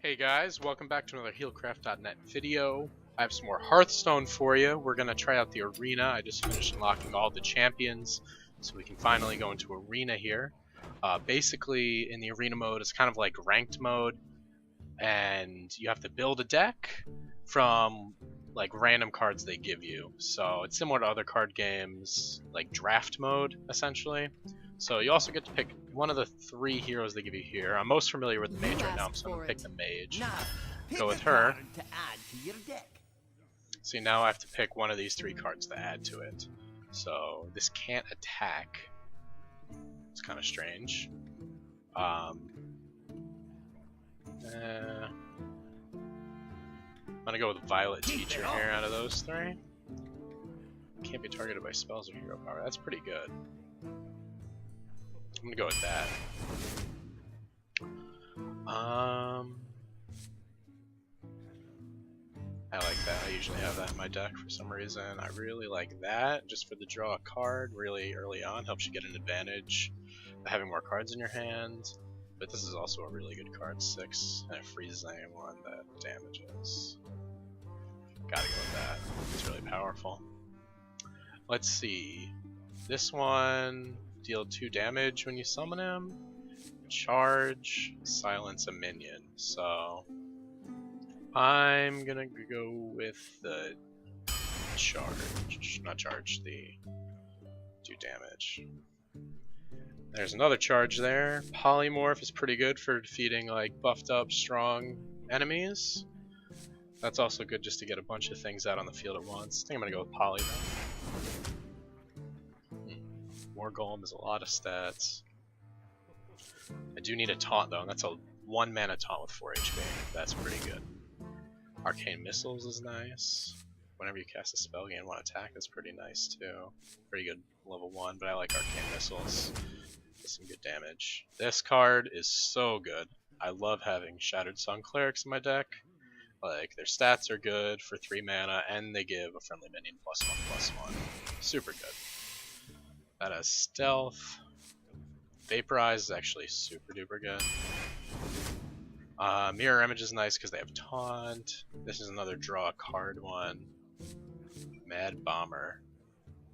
Hey guys, welcome back to another Healcraft.net video. I have some more Hearthstone for you. We're going to try out the arena. I just finished unlocking all the champions, so we can finally go into arena here. Basically, in the arena mode, it's kind of like ranked mode, and you have to build a deck from like random cards they give you. So it's similar to other card games, like draft mode, essentially. So you also get to pick one of the three heroes they give you here. I'm most familiar with the mage right now, so I'm going to pick the mage. Go with her. See, now I have to pick one of these three cards to add to it. So this can't attack. It's kind of strange. I'm gonna go with Violet Teacher here out of those three. Can't be targeted by spells or hero power. That's pretty good. I'm gonna go with that. I like that. I usually have that in my deck for some reason. I really like that, just for the draw a card really early on. Helps you get an advantage by having more cards in your hand. But this is also a really good card, 6, and it freezes anyone that damages. Gotta go with that. It's really powerful. Let's see. This one, deal 2 damage when you summon him. Charge, silence a minion. So I'm gonna go with the charge. Not charge, the do damage. There's another charge there. Polymorph is pretty good for defeating like buffed up strong enemies. That's also good just to get a bunch of things out on the field at once. I think I'm gonna go with Poly though. War Golem is a lot of stats. I do need a taunt though, and that's a 1 mana taunt with 4 HP. That's pretty good. Arcane Missiles is nice. Whenever you cast a spell, gain 1 attack. That's pretty nice too. Pretty good level 1, but I like Arcane Missiles. Does some good damage. This card is so good. I love having Shattered Sun Clerics in my deck. Like, their stats are good for 3 mana, and they give a friendly minion +1/+1. Super good. That has Stealth. Vaporize is actually super duper good. Mirror Image is nice because they have Taunt. This is another draw a card one. Mad Bomber.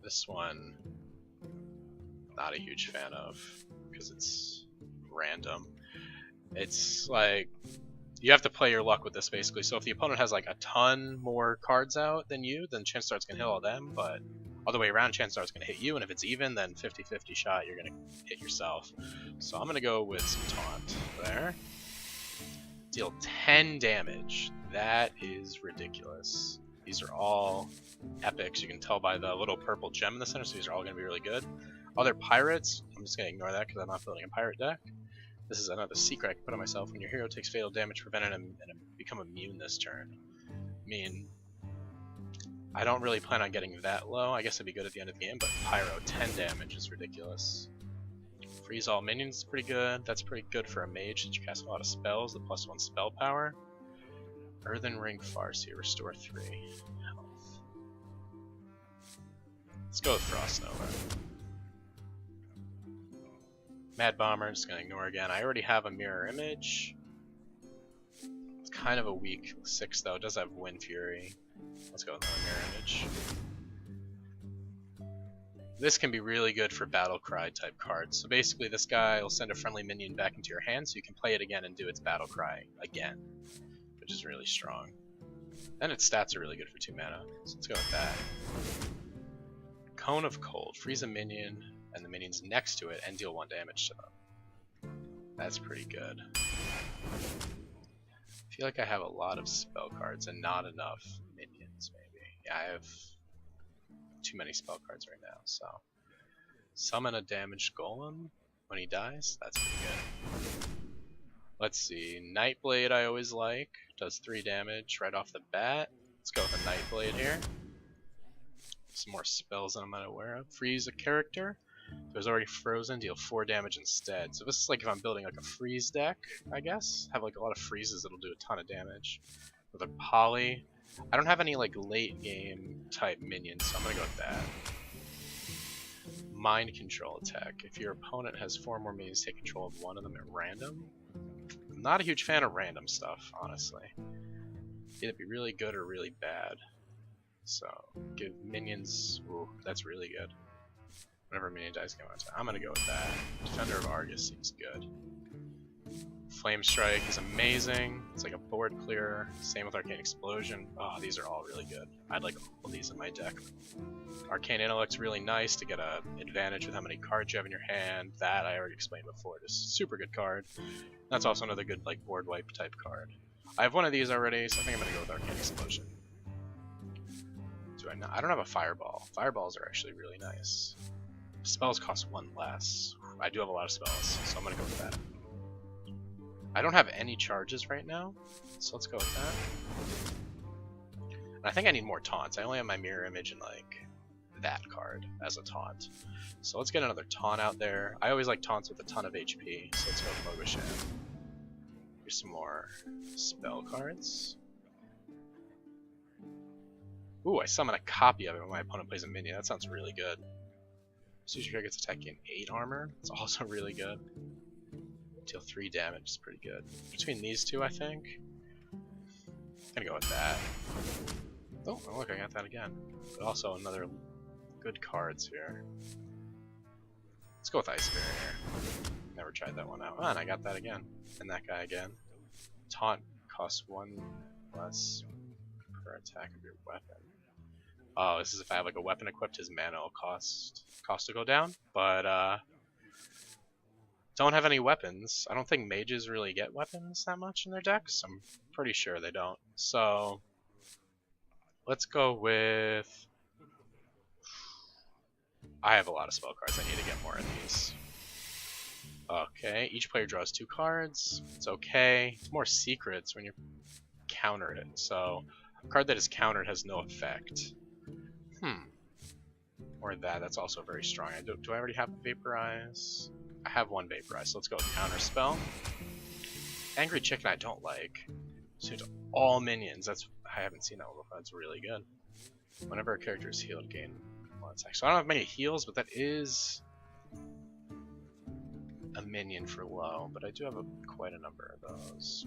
This one, not a huge fan of because it's random. It's like, you have to play your luck with this basically. So if the opponent has like a ton more cards out than you, then Chance Star's gonna hit all them, but all the way around, Chance Star's gonna hit you, and if it's even, then 50-50 shot, you're gonna hit yourself. So I'm gonna go with some Taunt there. Deal 10 damage. That is ridiculous. These are all epics. You can tell by the little purple gem in the center, so these are all gonna be really good. Other pirates, I'm just gonna ignore that because I'm not building a pirate deck. This is another secret I can put on myself. When your hero takes fatal damage, prevent him and become immune this turn. I mean, I don't really plan on getting that low. I guess it'd be good at the end of the game, but Pyro, 10 damage is ridiculous. Freeze all minions is pretty good. That's pretty good for a mage since you cast a lot of spells, the +1 spell power. Earthen Ring Farseer, restore 3 health. Let's go with Frost Nova. Mad Bomber, just gonna ignore again. I already have a Mirror Image. It's kind of a weak 6 though. It does have Wind Fury. Let's go with another Mirror Image. This can be really good for Battle Cry type cards. So basically this guy will send a friendly minion back into your hand so you can play it again and do its Battle Cry again, which is really strong. And its stats are really good for 2 mana, so let's go with that. Cone of Cold, freeze a minion and the minions next to it and deal 1 damage to them. That's pretty good. I feel like I have a lot of spell cards and not enough minions maybe. Yeah, I have too many spell cards right now, so. Summon a damaged golem when he dies, that's pretty good. Let's see, Nightblade I always like, does 3 damage right off the bat. Let's go with a Nightblade here. Some more spells that I'm not aware of. Freeze a character. If it was already frozen, deal 4 damage instead. So this is like if I'm building like a freeze deck, I guess. Have like a lot of freezes that'll do a ton of damage. With a Poly. I don't have any like late game type minions, so I'm gonna go with that. Mind Control attack. If your opponent has 4 more minions, take control of one of them at random. not a huge fan of random stuff, honestly. Either be really good or really bad. So, give minions... Ooh, that's really good. Whenever minion dies, I'm gonna go with that. Defender of Argus seems good. Flame Strike is amazing. It's like a board clearer. Same with Arcane Explosion. Oh, these are all really good. I'd like all these in my deck. Arcane Intellect's really nice to get an advantage with how many cards you have in your hand. That I already explained before. Just super good card. That's also another good like board wipe type card. I have one of these already, so I think I'm gonna go with Arcane Explosion. Do I not? I don't have a Fireball. Fireballs are actually really nice. Spells cost 1 less. I do have a lot of spells, so I'm gonna go with that. I don't have any charges right now, so let's go with that. And I think I need more taunts. I only have my mirror image and like that card as a taunt. So let's get another taunt out there. I always like taunts with a ton of HP, so let's go with Mogoshan. Here's some more spell cards. Ooh, I summon a copy of it when my opponent plays a minion. That sounds really good. Sushi gets attacking 8 armor. It's also really good. Deal 3 damage is pretty good. Between these two, I think. I'm gonna go with that. Oh, look, I got that again. But also another good cards here. Let's go with Ice Barrier. Never tried that one out. Oh, and I got that again. And that guy again. Taunt costs 1 less per attack of your weapon. Oh, this is if I have like a weapon equipped, his mana will cost to go down. But don't have any weapons. I don't think mages really get weapons that much in their decks. I'm pretty sure they don't. So let's go with... I have a lot of spell cards. I need to get more of these. Okay, each player draws 2 cards. It's okay. It's more secrets when you counter it. So a card that is countered has no effect. Or that's also very strong. Do I already have Vaporize? I have 1 Vaporize, so let's go with Counter Spell. Angry Chicken I don't like. So to all minions, I haven't seen that one before. That's really good. Whenever a character is healed, gain 1 attack. So I don't have many heals, but that is a minion for low. But I do have quite a number of those.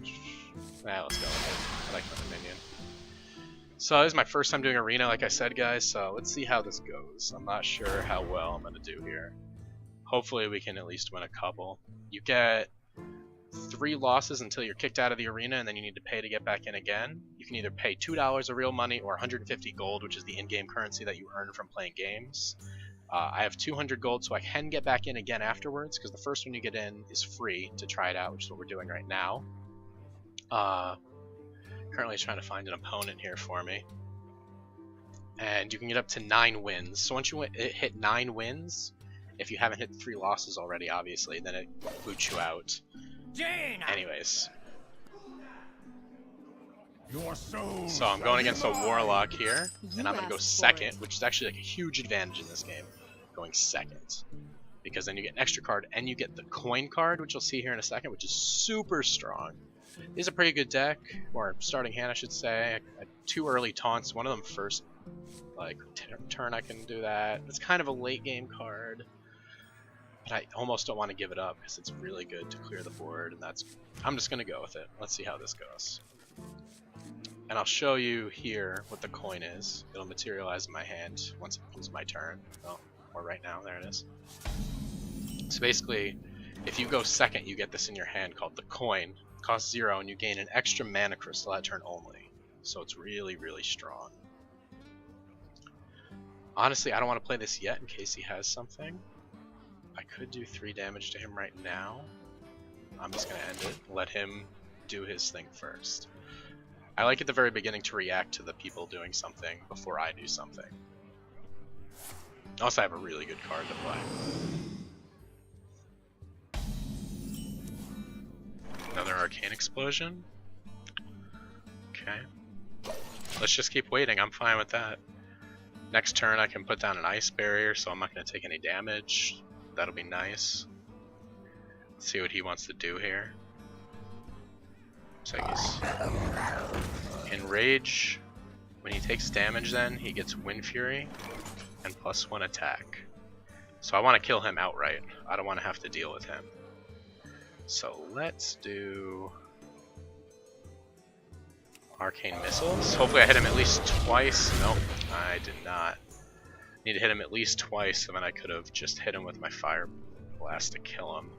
Nah, let's go with it. I like another minion. So this is my first time doing Arena, like I said, guys, so let's see how this goes. I'm not sure how well I'm going to do here. Hopefully we can at least win a couple. You get 3 losses until you're kicked out of the arena, and then you need to pay to get back in again. You can either pay $2 of real money or 150 gold, which is the in-game currency that you earn from playing games. I have 200 gold, so I can get back in again afterwards, because the first one you get in is free to try it out, which is what we're doing right now. Currently trying to find an opponent here for me. And you can get up to 9 wins. So once you hit 9 wins, if you haven't hit 3 losses already, obviously, then it boots you out. Anyways. So I'm going against a Warlock here, and I'm going to go second, which is actually like a huge advantage in this game, going second. Because then you get an extra card, and you get the coin card, which you'll see here in a second, which is super strong. This is a pretty good deck, or starting hand I should say. I had 2 early taunts, one of them first turn I can do that. It's kind of a late game card, but I almost don't want to give it up because it's really good to clear the board, and I'm just going to go with it. Let's see how this goes. And I'll show you here what the coin is. It'll materialize in my hand once it comes my turn. Oh, or right now, there it is. So basically, if you go second, you get this in your hand called the coin. It costs 0, and you gain an extra mana crystal that turn only. So it's really, really strong. Honestly, I don't want to play this yet in case he has something. I could do 3 damage to him right now. I'm just going to end it. Let him do his thing first. I like at the very beginning to react to the people doing something before I do something. Also, I have a really good card to play. Another Arcane Explosion. Okay. Let's just keep waiting. I'm fine with that. Next turn I can put down an Ice Barrier, so I'm not going to take any damage. That'll be nice. Let's see what he wants to do here. So he's Enrage. When he takes damage then, he gets Wind Fury and +1 attack. So I want to kill him outright. I don't want to have to deal with him. So let's do Arcane missiles? Hopefully I hit him at least twice. Nope, I did not. Need to hit him at least twice, and then I could have just hit him with my fire blast to kill him.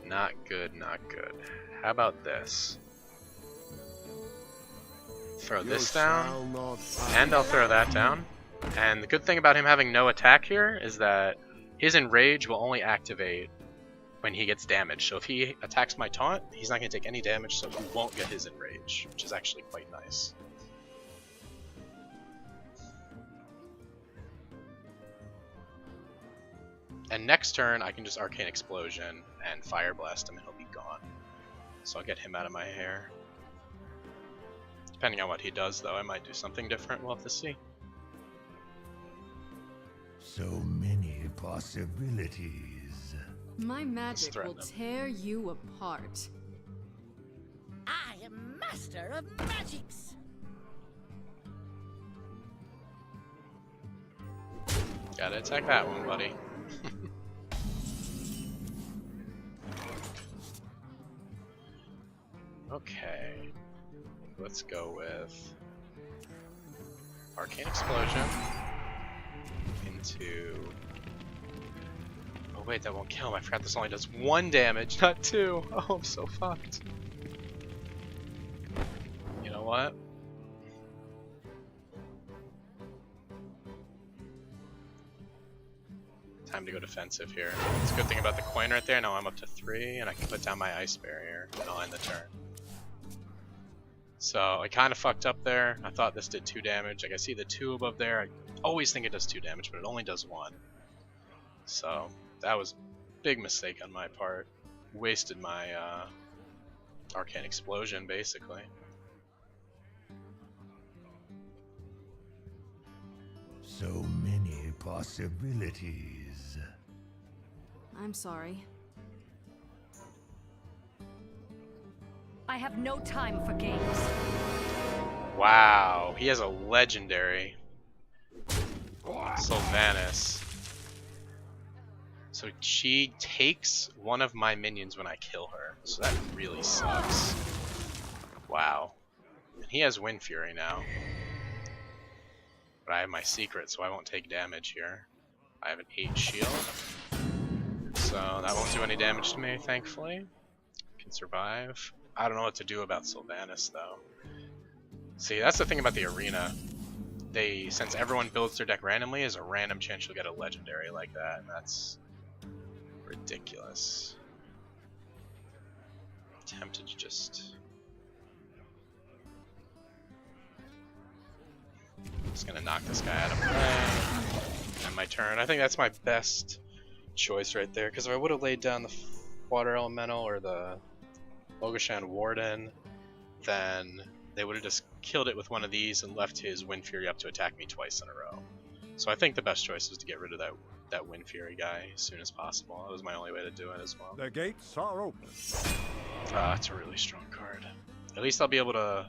Not good, not good. How about this? Throw this down, and I'll throw that down. And the good thing about him having no attack here is that his enrage will only activate when he gets damaged. So if he attacks my taunt, he's not going to take any damage, so he won't get his enrage, which is actually quite nice. And next turn, I can just Arcane Explosion and Fire Blast him, and he'll be gone. So I'll get him out of my hair. Depending on what he does, though, I might do something different. We'll have to see. So many possibilities. My magic will tear you apart. I am master of magics. Gotta attack that one, buddy. Okay. Let's go with Arcane Explosion into... Oh wait, that won't kill him. I forgot this only does 1 damage, not 2. Oh, I'm so fucked. You know what? Time to go defensive here. It's a good thing about the coin right there. Now I'm up to 3, and I can put down my ice barrier, and I'll end the turn. So I kind of fucked up there. I thought this did 2 damage. Like I see the 2 above there. I always think it does 2 damage, but it only does 1. So that was a big mistake on my part. Wasted my Arcane Explosion, basically. So many possibilities. I'm sorry. I have no time for games. Wow, he has a legendary Sylvanas. So she takes one of my minions when I kill her. So that really sucks. Wow. And he has Wind Fury now. But I have my secret, so I won't take damage here. I have an 8 shield. So that won't do any damage to me, thankfully. Can survive. I don't know what to do about Sylvanas, though. See, that's the thing about the arena. Since everyone builds their deck randomly, there's a random chance you'll get a legendary like that, and that's ridiculous. I'm tempted to just gonna knock this guy out of play. End my turn. I think that's my best choice right there, because if I would have laid down the Water Elemental or the Bogashan Warden, then they would have just killed it with one of these and left his Wind Fury up to attack me twice in a row. So I think the best choice is to get rid of that Wind Fury guy as soon as possible. That was my only way to do it as well. The gates are open. It's a really strong card. At least I'll be able to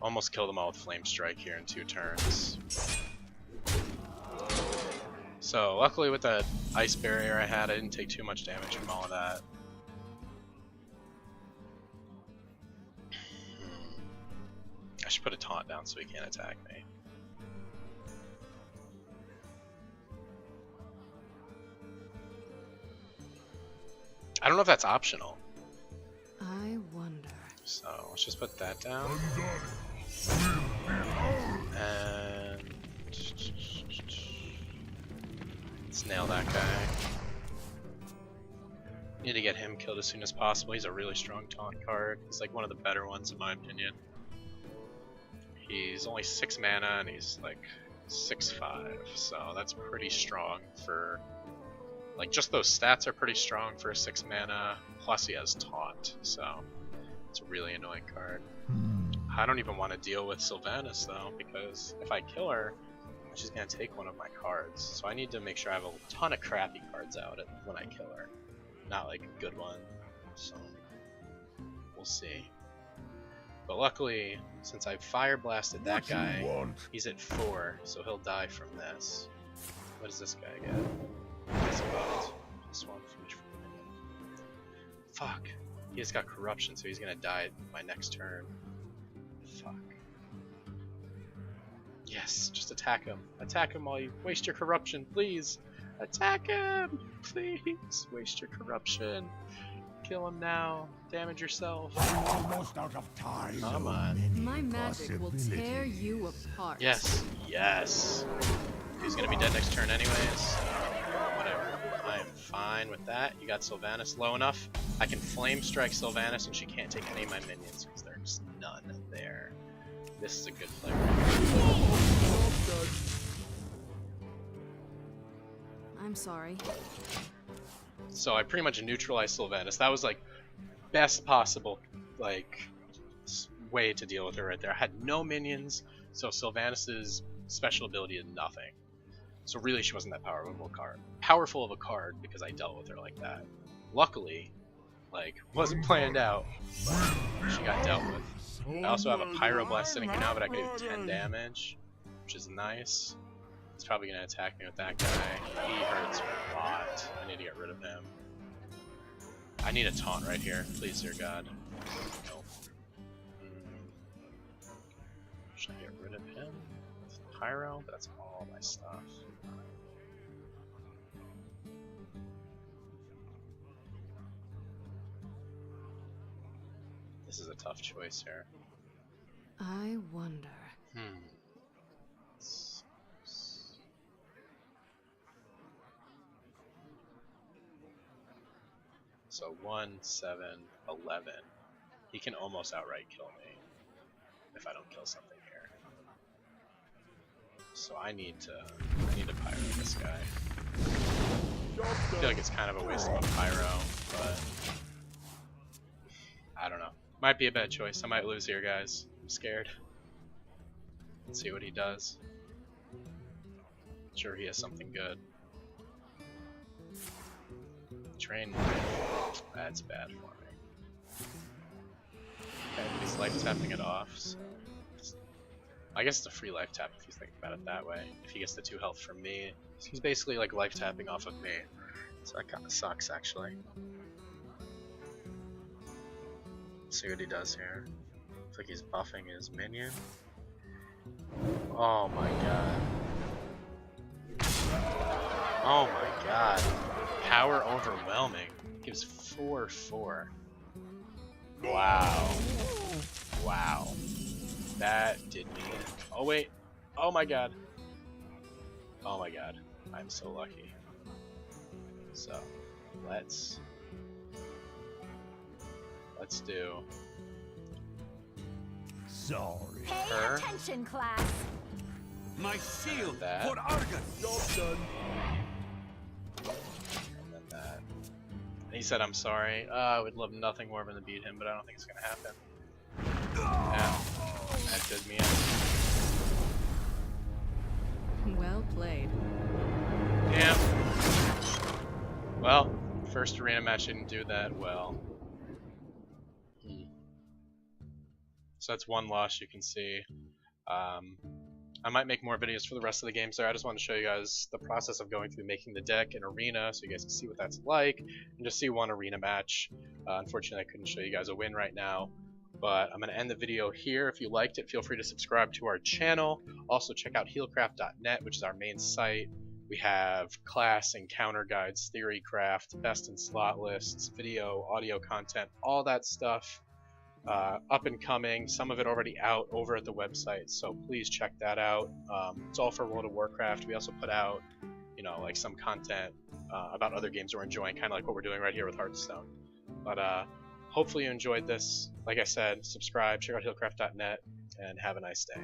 almost kill them all with Flame Strike here in 2 turns. So luckily with that Ice Barrier I had, I didn't take too much damage from all of that. I should put a taunt down so he can't attack me. I don't know if that's optional. I wonder. So let's just put that down. And let's nail that guy. Need to get him killed as soon as possible. He's a really strong taunt card. He's like one of the better ones in my opinion. He's only 6 mana and he's like 6/5, so that's pretty strong for, like, just those stats are pretty strong for a 6 mana, plus he has taunt, so it's a really annoying card. I don't even want to deal with Sylvanas though, because if I kill her, she's going to take one of my cards, so I need to make sure I have a ton of crappy cards out when I kill her, not like a good one, so we'll see. But luckily, since I fire blasted that guy, he's at 4, so he'll die from this. What does this guy get? He's about +1 from Fuck. He just got corruption, so he's gonna die my next turn. Fuck. Yes, just attack him. Attack him while you waste your corruption, please. Attack him! Please, waste your corruption. Kill him now. Damage yourself. I'm almost out of time. Come on. My magic will tear you apart. Yes, yes. He's gonna be dead next turn anyways. Whatever. I am fine with that. You got Sylvanas low enough. I can flame strike Sylvanas and she can't take any of my minions because there's none there. This is a good play. I'm sorry. So I pretty much neutralized Sylvanas. That was like best possible like way to deal with her right there. I had no minions, so Sylvanas's special ability did nothing. So really she wasn't that powerful of a card because I dealt with her like that. Luckily, like, wasn't planned out, but she got dealt with. I also have a Pyroblast sitting here now, but I can do 10 damage, which is nice. He's probably going to attack me with that guy. He hurts a lot. I need to get rid of him. I need a taunt right here. Please, dear God. Nope. Should I get rid of him? Pyro? That's all my stuff. This is a tough choice here. I wonder. So 1, 7, 11. He can almost outright kill me if I don't kill something here. So I need to pyro this guy. I feel like it's kind of a waste of a pyro, but I don't know. Might be a bad choice. I might lose here, guys. I'm scared. Let's see what he does. Sure, he has something good. Train. That's bad for me. Okay, but he's life tapping it off, so I guess it's a free life tap if you think about it that way. If he gets the 2 health from me, so he's basically like life tapping off of me. So that kind of sucks, actually. Let's see what he does here. Looks like he's buffing his minion. Oh my god. Oh my god. Power overwhelming. Gives 4/4. Wow. Wow. That did me in. Oh wait. Oh my god. Oh my god. I'm so lucky. So, let's do Sorry. Pay attention, class. My shield that. for Argus. Job done. and then that. And he said I'm sorry. I would love nothing more than to beat him, but I don't think it's gonna happen. Yeah. That did me in. Well played. Yeah. Well, first arena match didn't do that well. So that's one loss you can see. I might make more videos for the rest of the games there. I just want to show you guys the process of going through making the deck in arena so you guys can see what that's like and just see one arena match. Unfortunately, I couldn't show you guys a win right now. But I'm going to end the video here. If you liked it, feel free to subscribe to our channel. Also, check out Healcraft.net, which is our main site. We have class and counter guides, theorycraft, best in slot lists, video, audio content, all that stuff. Up and coming, some of it already out over at the website, so please check that out. It's all for World of Warcraft. We also put out, you know, like some content about other games we're enjoying, kind of like what we're doing right here with Hearthstone. But hopefully you enjoyed this. Like I said, subscribe, check out Healcraft.net, and have a nice day.